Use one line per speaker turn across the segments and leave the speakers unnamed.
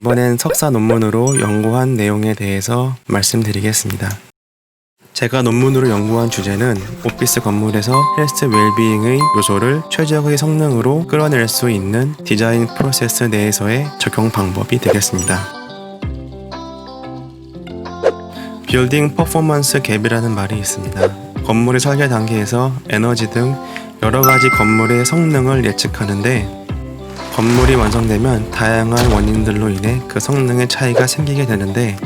이번엔 석사 논문으로 연구한 내용에 대해서 말씀드리겠습니다. 제가 논문으로 연구한 주제는 오피스 건물에서 헬스 웰비잉의 요소를 최적의 성능으로 끌어낼 수 있는 디자인 프로세스 내에서의 적용 방법이 되겠습니다. 빌딩 퍼포먼스 갭이라는 말이 있습니다. 건물의 설계 단계에서 에너지 등 여러 가지 건물의 성능을 예측하는데 건물이 완성되면 다양한 원인들로 인해 그 성능의 차이가 생기게 되는데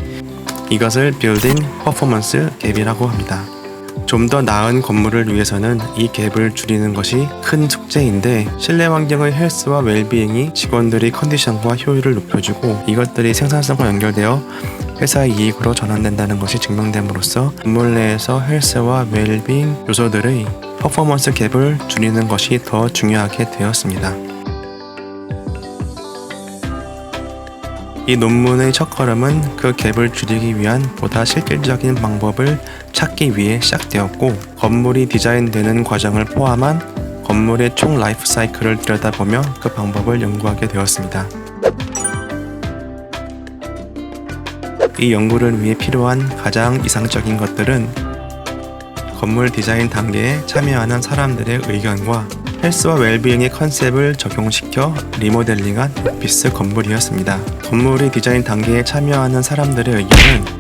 이것을 빌딩 퍼포먼스 갭이라고 합니다. 좀 더 나은 건물을 위해서는 이 갭을 줄이는 것이 큰 숙제인데 실내 환경의 헬스와 웰비잉이 직원들의 컨디션과 효율을 높여주고 이것들이 생산성과 연결되어 회사의 이익으로 전환된다는 것이 증명됨으로써 건물 내에서 헬스와 웰비잉 요소들의 퍼포먼스 갭을 줄이는 것이 더 중요하게 되었습니다. 이 논문의 첫걸음은 그 갭을 줄이기 위한 보다 실질적인 방법을 찾기 위해 시작되었고 건물이 디자인되는 과정을 포함한 건물의 총 라이프 사이클을 들여다보며 그 방법을 연구하게 되었습니다. 이 연구를 위해 필요한 가장 이상적인 것들은 건물 디자인 단계에 참여하는 사람들의 의견과 헬스와 웰비잉의 컨셉을 적용시켜 리모델링한 오피스 건물이었습니다. 건물의 디자인 단계에 참여하는 사람들의 의견은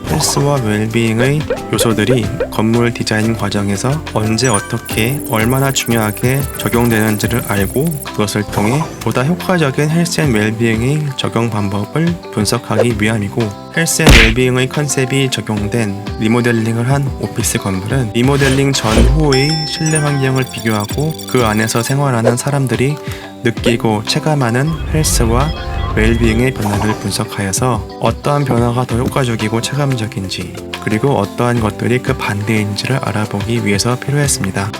헬스와 웰비잉의 요소들이 건물 디자인 과정에서 언제 어떻게 얼마나 중요하게 적용되는지를 알고 그것을 통해 보다 효과적인 헬스 앤 웰비잉의 적용 방법을 분석하기 위함이고 헬스 앤 웰비잉의 컨셉이 적용된 리모델링을 한 오피스 건물은 리모델링 전후의 실내 환경을 비교하고 그 안에서 생활하는 사람들이 느끼고 체감하는 헬스와 웰비잉의 변화를 분석하여서 어떠한 변화가 더 효과적이고 체감적인지 그리고 어떠한 것들이 그 반대인지를 알아보기 위해서 필요했습니다.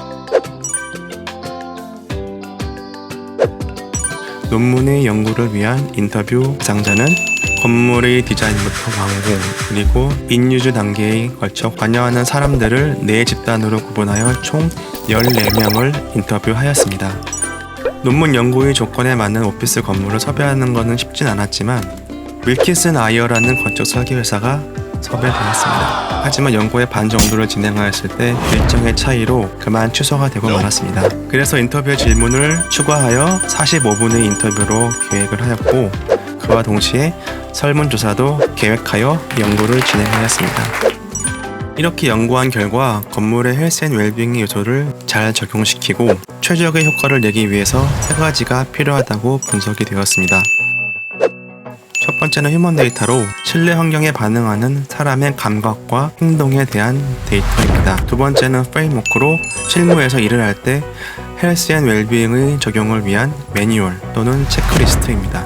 논문의 연구를 위한 인터뷰 대상자는 건물의 디자인부터 완공 그리고 인유주 단계에 걸쳐 관여하는 사람들을 4집단으로 구분하여 총 14명을 인터뷰하였습니다. 논문 연구의 조건에 맞는 오피스 건물을 섭외하는 것은 쉽진 않았지만 윌키슨 아이어라는 건축 설계 회사가 섭외되었습니다. 하지만 연구의 반 정도를 진행하였을 때 일정의 차이로 그만 취소가 되고 말았습니다. 그래서 인터뷰 질문을 추가하여 45분의 인터뷰로 계획을 하였고 그와 동시에 설문조사도 계획하여 연구를 진행하였습니다. 이렇게 연구한 결과 건물의 헬스 앤 웰빙 요소를 잘 적용시키고 최적의 효과를 내기 위해서 3가지가 필요하다고 분석이 되었습니다. 첫 번째는 휴먼 데이터로 실내 환경에 반응하는 사람의 감각과 행동에 대한 데이터입니다. 두 번째는 프레임워크로 실무에서 일을 할 때 헬스 앤 웰빙의 적용을 위한 매뉴얼 또는 체크리스트입니다.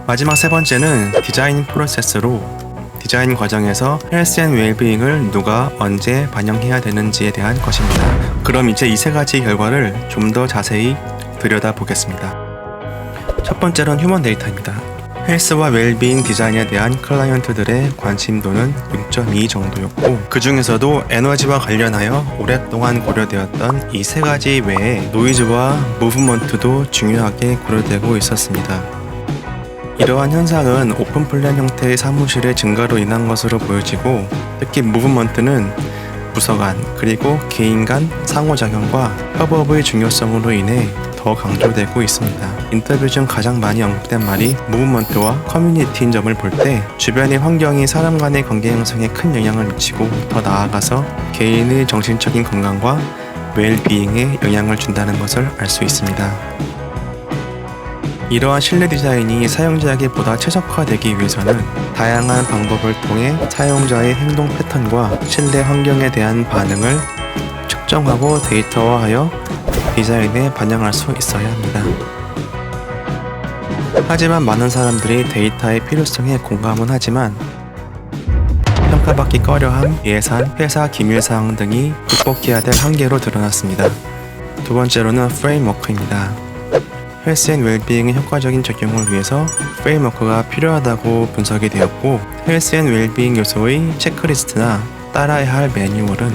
마지막 3번째는 디자인 프로세스로 디자인 과정에서 헬스 앤 웰비잉을 누가 언제 반영해야 되는지에 대한 것입니다. 그럼 이제 이 3가지 결과를 좀 더 자세히 들여다보겠습니다. 첫 번째는 휴먼 데이터입니다. 헬스와 웰비잉 디자인에 대한 클라이언트들의 관심도는 6.2 정도였고 그 중에서도 에너지와 관련하여 오랫동안 고려되었던 이 3가지 외에 노이즈와 무브먼트도 중요하게 고려되고 있었습니다. 이러한 현상은 오픈 플랜 형태의 사무실의 증가로 인한 것으로 보여지고 특히 무브먼트는 부서 간 그리고 개인 간 상호작용과 협업의 중요성으로 인해 더 강조되고 있습니다. 인터뷰 중 가장 많이 언급된 말이 무브먼트와 커뮤니티인 점을 볼 때 주변의 환경이 사람 간의 관계 형성에 큰 영향을 미치고 더 나아가서 개인의 정신적인 건강과 웰비잉에 영향을 준다는 것을 알 수 있습니다. 이러한 실내 디자인이 사용자에게 보다 최적화되기 위해서는 다양한 방법을 통해 사용자의 행동 패턴과 실내 환경에 대한 반응을 측정하고 데이터화하여 디자인에 반영할 수 있어야 합니다. 하지만 많은 사람들이 데이터의 필요성에 공감은 하지만 평가받기 꺼려함, 예산, 회사 기밀사항 등이 극복해야 될 한계로 드러났습니다. 두 번째로는 프레임워크입니다. 헬스 앤 웰비잉의 효과적인 적용을 위해서 프레임워크가 필요하다고 분석이 되었고 헬스 앤 웰비잉 요소의 체크리스트나 따라야 할 매뉴얼은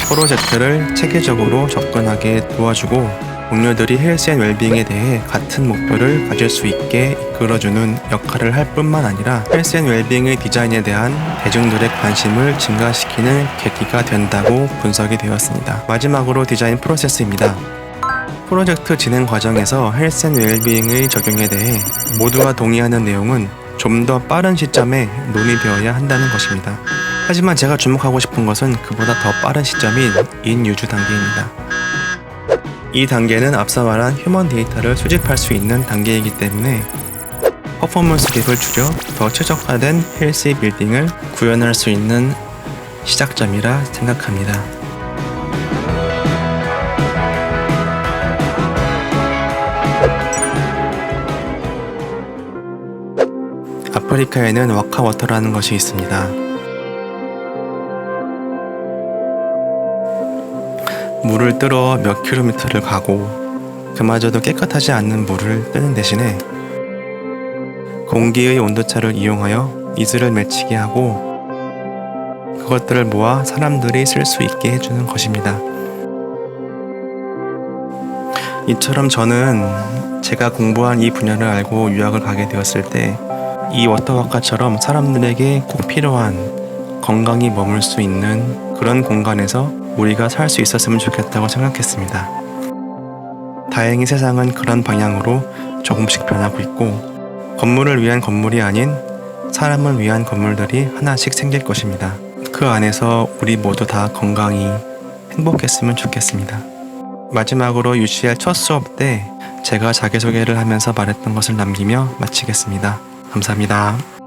프로젝트를 체계적으로 접근하게 도와주고 동료들이 헬스 앤 웰빙에 대해 같은 목표를 가질 수 있게 이끌어주는 역할을 할 뿐만 아니라 헬스 앤 웰빙의 디자인에 대한 대중들의 관심을 증가시키는 계기가 된다고 분석이 되었습니다. 마지막으로 디자인 프로세스입니다. 프로젝트 진행 과정에서 헬스 앤 웰빙의 적용에 대해 모두가 동의하는 내용은 좀 더 빠른 시점에 논의되어야 한다는 것입니다. 하지만 제가 주목하고 싶은 것은 그보다 더 빠른 시점인 인유주 단계입니다. 이 단계는 앞서 말한 휴먼 데이터를 수집할 수 있는 단계이기 때문에 퍼포먼스 갭을 줄여 더 최적화된 헬스 빌딩을 구현할 수 있는 시작점이라 생각합니다. 아프리카에는 와카워터라는 것이 있습니다. 물을 뜨러 몇 킬로미터를 가고 그마저도 깨끗하지 않는 물을 뜨는 대신에 공기의 온도차를 이용하여 이슬을 맺히게 하고 그것들을 모아 사람들이 쓸 수 있게 해주는 것입니다. 이처럼 저는 제가 공부한 이 분야를 알고 유학을 가게 되었을 때 이 워터워카처럼 사람들에게 꼭 필요한 건강이 머물 수 있는 그런 공간에서 우리가 살 수 있었으면 좋겠다고 생각했습니다. 다행히 세상은 그런 방향으로 조금씩 변하고 있고 건물을 위한 건물이 아닌 사람을 위한 건물들이 하나씩 생길 것입니다. 그 안에서 우리 모두 다 건강히 행복했으면 좋겠습니다. 마지막으로 UCL 첫 수업 때 제가 자기소개를 하면서 말했던 것을 남기며 마치겠습니다. 감사합니다.